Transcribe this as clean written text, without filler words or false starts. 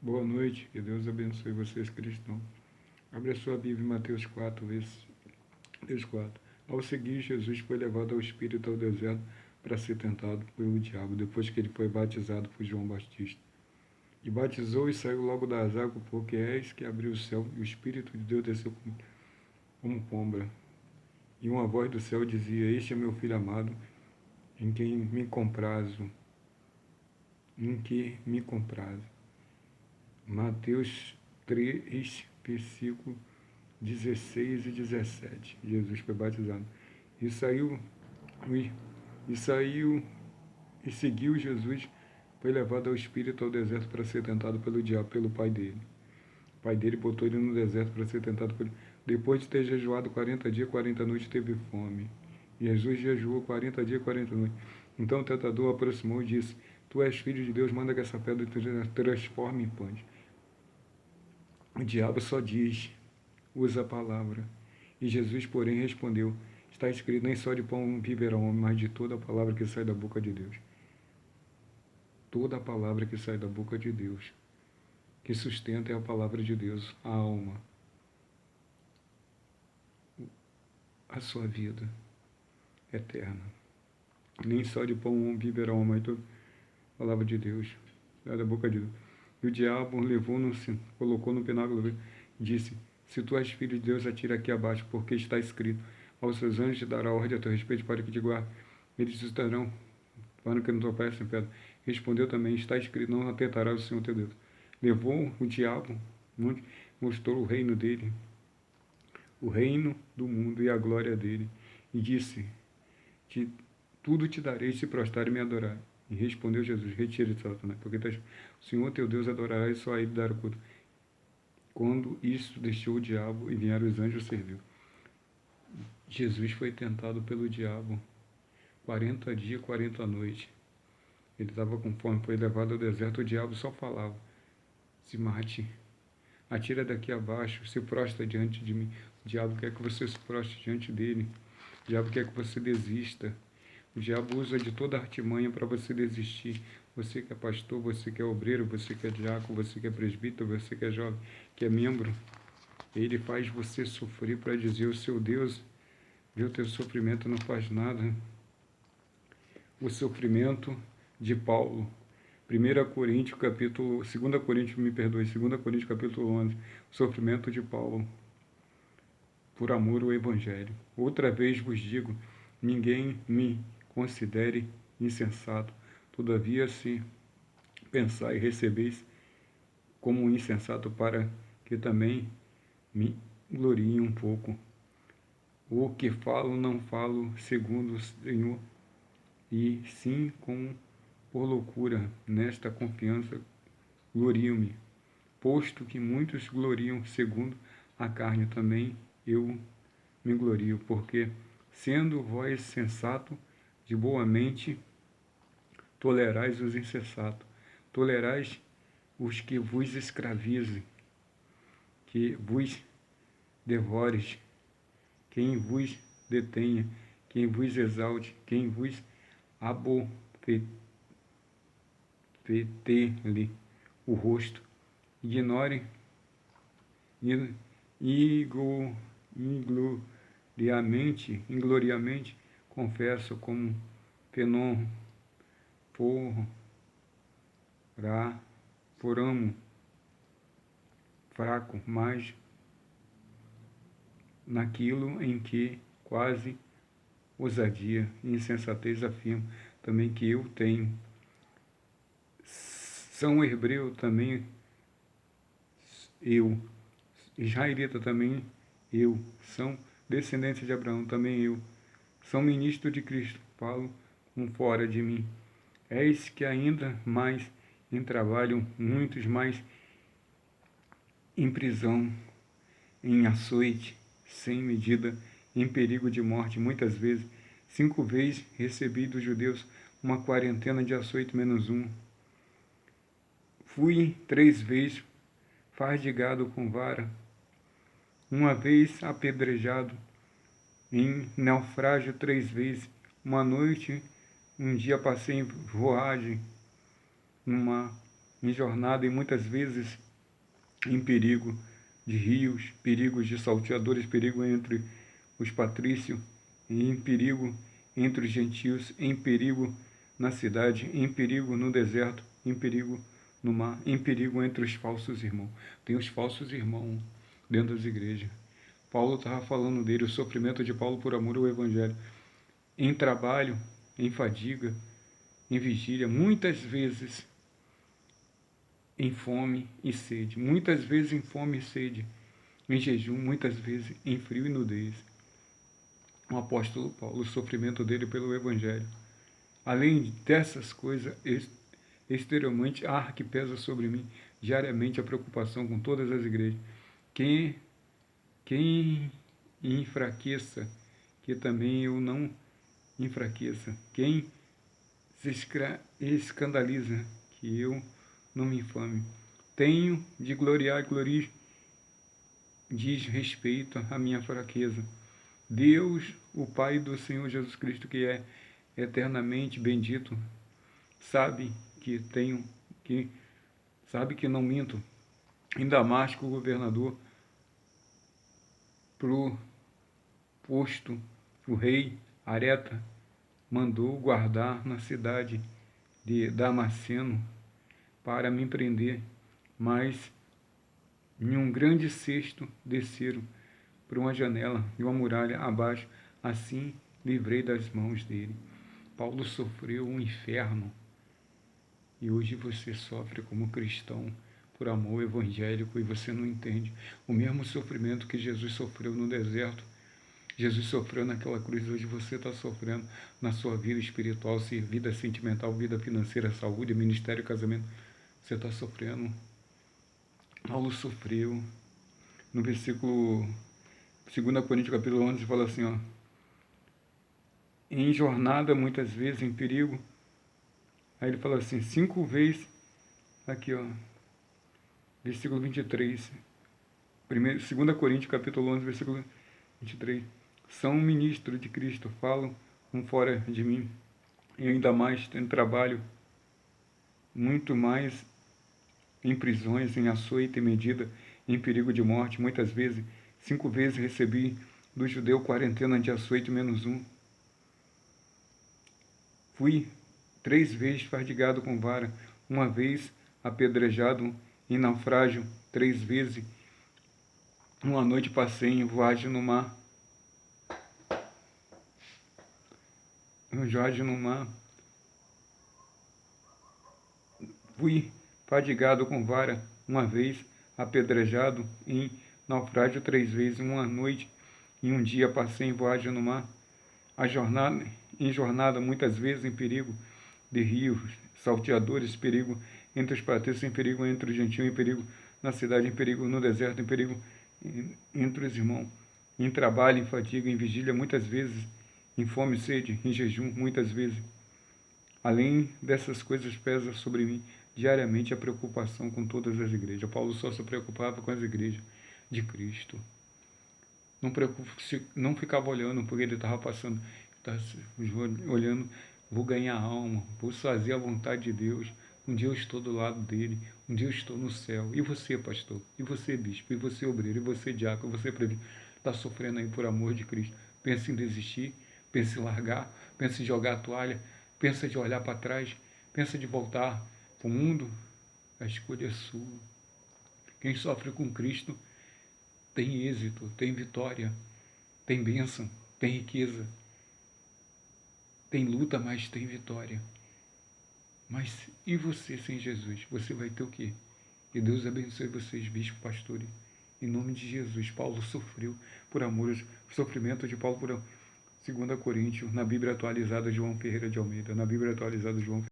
Boa noite, que Deus abençoe vocês cristãos. Abre a sua Bíblia em Mateus 4, Mateus 4. Ao seguir, Jesus foi levado ao Espírito ao deserto para ser tentado pelo diabo, depois que ele foi batizado por João Batista. E batizou e saiu logo das águas, porque eis que abriu o céu, e o Espírito de Deus desceu como pomba. E uma voz do céu dizia: Este é meu filho amado, em quem me comprazo. Mateus 3, versículo 16 e 17. Jesus foi batizado. E saiu, e saiu, e seguiu Jesus, foi levado ao Espírito ao deserto para ser tentado pelo diabo, pelo pai dele. O pai dele botou ele no deserto para ser tentado pelo... Depois de ter jejuado 40 dias, 40 noites, teve fome. Jesus jejuou 40 dias, 40 noites. Então o tentador aproximou e disse: Tu és filho de Deus, manda que essa pedra te transforme em pães. O diabo só diz, usa a palavra. E Jesus, porém, respondeu: Está escrito, nem só de pão viverá o homem, mas de toda a palavra que sai da boca de Deus. Toda a palavra que sai da boca de Deus, que sustenta é a palavra de Deus, a alma, a sua vida eterna. Nem só de pão viverá o homem, mas toda a palavra de Deus, sai da boca de Deus. E o diabo levou-no, colocou no pináculo e disse: Se tu és filho de Deus, atira aqui abaixo, porque está escrito: Aos seus anjos te dará ordem a teu respeito para que te guardem. Eles te estarão para que não tropece em pedra. Respondeu também: Está escrito: Não atentarás o Senhor teu Deus. Levou o diabo, mostrou o reino dele, o reino do mundo e a glória dele, e disse: Tudo te darei se prostrar e me adorar. E respondeu Jesus: Retire-te, Satanás, porque o Senhor teu Deus adorará e só a ele dará culto. Quando isso deixou o diabo e vieram os anjos, serviu. Jesus foi tentado pelo diabo 40 dias, 40 noites. Ele estava com fome, foi levado ao deserto, o diabo só falava: Se mate, atira daqui abaixo, se prostra diante de mim. O diabo quer que você se prostre diante dele. O diabo quer que você desista. O diabo usa de toda artimanha para você desistir. Você que é pastor, você que é obreiro, você que é diácono, você que é presbítero, você que é jovem, que é membro, ele faz você sofrer para dizer: o seu Deus vê o teu sofrimento, não faz nada. O sofrimento de Paulo. 2 Coríntios capítulo 11. O sofrimento de Paulo por amor ao Evangelho. Outra vez vos digo, ninguém me considere insensato. Todavia, se pensar e recebeis como insensato, para que também me glorie um pouco. O que falo, não falo segundo o Senhor, e sim por loucura. Nesta confiança glorio-me, posto que muitos gloriam segundo a carne, também eu me glorio, porque, sendo vós sensato, de boa mente, tolerais os insensatos, tolerais os que vos escravizem, que vos devores, quem vos detenha, quem vos exalte, quem vos abofeteie o rosto, ignore ingloriamente, confesso como penon foramo fraco, mas naquilo em que quase ousadia e insensatez afirmo também que eu tenho. São hebreu também eu, israelita também eu, são descendentes de Abraão também eu, são ministros de Cristo, falo com fora de mim. Eis que ainda mais em trabalho, muitos mais em prisão, em açoite, sem medida, em perigo de morte, muitas vezes. 5 vezes recebi dos judeus uma quarentena de açoite menos um. Fui 3 vezes fardigado com vara, uma vez apedrejado, em naufrágio 3 vezes. Uma noite, um dia passei em voagem no mar, em jornada e muitas vezes em perigo de rios, perigos de salteadores, perigo entre os patrícios, em perigo entre os gentios, em perigo na cidade, em perigo no deserto, em perigo no mar, em perigo entre os falsos irmãos. Tem os falsos irmãos dentro das igrejas. Paulo estava falando dele, o sofrimento de Paulo por amor ao Evangelho. Em trabalho, em fadiga, em vigília, muitas vezes em fome e sede, muitas vezes em fome e sede, em jejum, muitas vezes em frio e nudez. O apóstolo Paulo, o sofrimento dele pelo Evangelho. Além dessas coisas, exteriormente, que pesa sobre mim diariamente a preocupação com todas as igrejas. Quem enfraqueça, que também eu não enfraqueça. Quem se escandaliza, que eu não me infame. Tenho de gloriar, gloria diz respeito à minha fraqueza. Deus, o Pai do Senhor Jesus Cristo, que é eternamente bendito, sabe que não minto. Em Damasco, o governador proposto, o rei Areta mandou guardar na cidade de Damasceno para me prender, mas em um grande cesto desceram por uma janela e uma muralha abaixo, assim livrei das mãos dele. Paulo sofreu um inferno e hoje você sofre como cristão por amor evangélico e você não entende. O mesmo sofrimento que Jesus sofreu no deserto, Jesus sofreu naquela cruz, hoje você está sofrendo na sua vida espiritual, vida sentimental, vida financeira, saúde, ministério, casamento. Você está sofrendo. Paulo sofreu. No versículo 2 Coríntios capítulo 11 fala assim, ó, em jornada, muitas vezes, em perigo. Aí ele fala assim, 5 vezes, aqui ó, versículo 23, 2 Coríntios capítulo 11, versículo 23, são ministros de Cristo, falam um fora de mim, e ainda mais tendo trabalho, muito mais em prisões, em açoite e medida, em perigo de morte, muitas vezes, 5 vezes recebi do judeu quarentena de açoite menos 1. Fui 3 vezes fadigado com vara, 1 vez apedrejado em naufrágio, 3 vezes. Uma noite passei em viagem no mar. Fui fadigado com vara, 1 vez apedrejado em naufrágio, 3 vezes. Uma noite e um dia passei em viagem no mar. Em jornada, muitas vezes em perigo de rios, salteadores, perigo entre os patrícios, em perigo entre os gentios, em perigo na cidade, em perigo no deserto, em perigo entre os irmãos, em trabalho, em fadiga, em vigília, muitas vezes, em fome e sede, em jejum, muitas vezes. Além dessas coisas, pesa sobre mim diariamente a preocupação com todas as igrejas. Paulo só se preocupava com as igrejas de Cristo. Não ficava olhando porque ele estava passando, olhando, vou ganhar alma, vou fazer a vontade de Deus. Um dia eu estou do lado dele, um dia eu estou no céu. E você, pastor? E você, bispo? E você, obreiro? E você, diácono? E você, presbítero? Está sofrendo aí por amor de Cristo? Pensa em desistir? Pensa em largar? Pensa em jogar a toalha? Pensa de olhar para trás? Pensa de voltar para o mundo? A escolha é sua. Quem sofre com Cristo tem êxito, tem vitória, tem bênção, tem riqueza, tem luta, mas tem vitória. Mas e você sem Jesus? Você vai ter o quê? E Deus abençoe vocês, bispo, pastores. Em nome de Jesus, Paulo sofreu por amor, o sofrimento de Paulo por 2 Coríntios, na Bíblia atualizada João Ferreira de Almeida, na Bíblia atualizada João